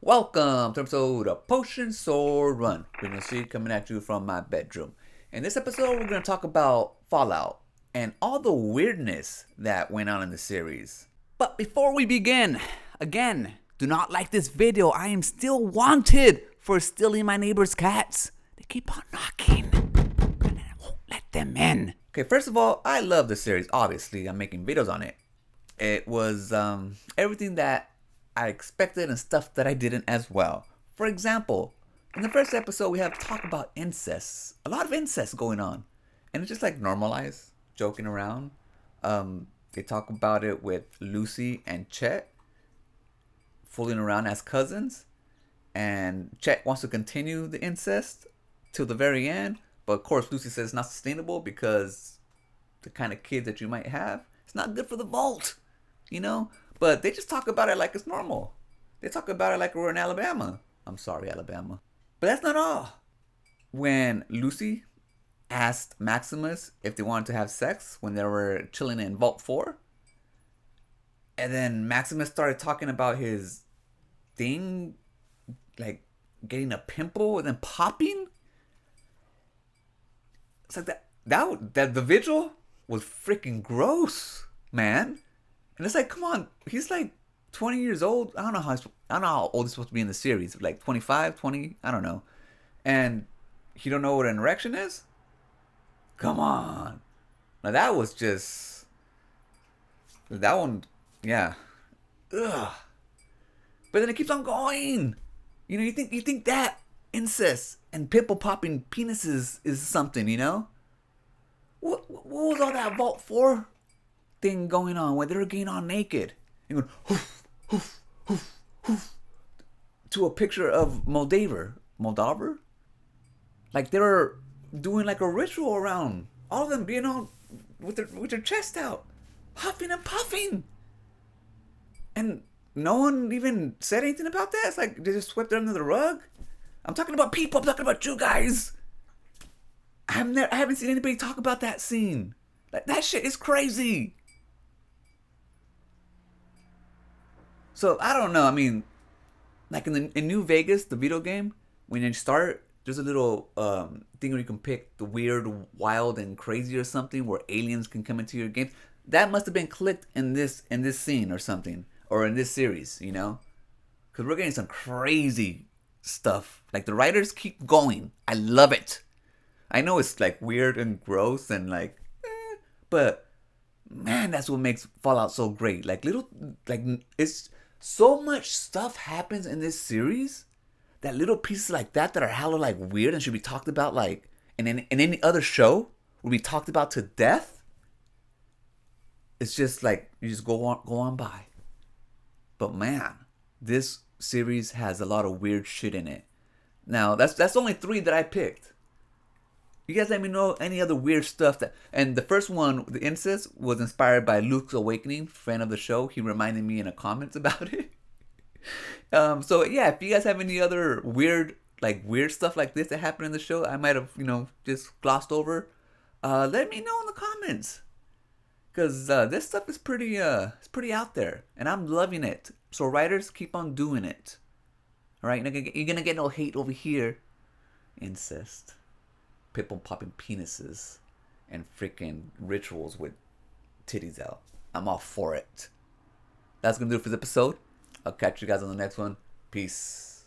Welcome to episode of Potion Sword Run. Frequency coming at you from my bedroom. In this episode, we're going to talk about Fallout and all the weirdness that went on in the series. But before we begin, again, do not like this video. I am still wanted for stealing my neighbor's cats. They keep on knocking, and I won't let them in. Okay, first of all, I love the series. Obviously, I'm making videos on it. It was everything that I expected and stuff that I didn't as well. For example, in the first episode, we have talk about incest. A lot of incest going on. And it's just like normalized, joking around. They talk about it with Lucy and Chet fooling around as cousins. And Chet wants to continue the incest till the very end. But of course, Lucy says it's not sustainable because the kind of kids that you might have, it's not good for the vault, you know? But they just talk about it like it's normal. They talk about it like we're in Alabama. I'm sorry, Alabama. But that's not all. When Lucy asked Maximus if they wanted to have sex when they were chilling in Vault 4, and then Maximus started talking about his thing, like getting a pimple and then popping. It's like that the vigil was freaking gross, man. And it's like, come on, he's like 20 years old. I don't know how old he's supposed to be in the series. Like 25, 20, I don't know. And he don't know what an erection is? Come on. Now that was just that one, yeah. Ugh. But then it keeps on going. You know, you think that incest and pimple popping penises is something, you know? What was all that Vault 4 thing going on where they were getting all naked and going hoof, hoof, hoof, hoof to a picture of Moldaver? Like they were doing like a ritual around all of them being on with their chest out, huffing and puffing, and no one even said anything about that. It's like they just swept it under the rug. I'm talking about people. I'm talking about you guys. I haven't seen anybody talk about that scene. Like that shit is crazy. So I don't know. I mean, like in New Vegas, the video game, when you start, there's a little thing where you can pick the weird, wild, and crazy or something, where aliens can come into your game. That must have been clicked in this scene or something, or in this series, you know, because we're getting some crazy stuff. Like the writers keep going. I love it. I know it's like weird and gross and like, but man, that's what makes Fallout so great. Like it's so much stuff happens in this series that little pieces like that are hella like weird and should be talked about like in any other show would be talked about to death. It's just like you just go on by. But man, this series has a lot of weird shit in it. Now that's only 3 that I picked. You guys let me know any other weird stuff that. And the first one, the incest, was inspired by Luke's Awakening, friend of the show. He reminded me in the comments about it. So yeah, if you guys have any other weird stuff like this that happened in the show, I might have just glossed over. Let me know in the comments, cause this stuff is pretty out there, and I'm loving it. So writers, keep on doing it. All right, you're gonna get no hate over here. Incest. People popping penises and freaking rituals with titties out. I'm all for it. That's gonna do it for this episode. I'll catch you guys on the next one. Peace.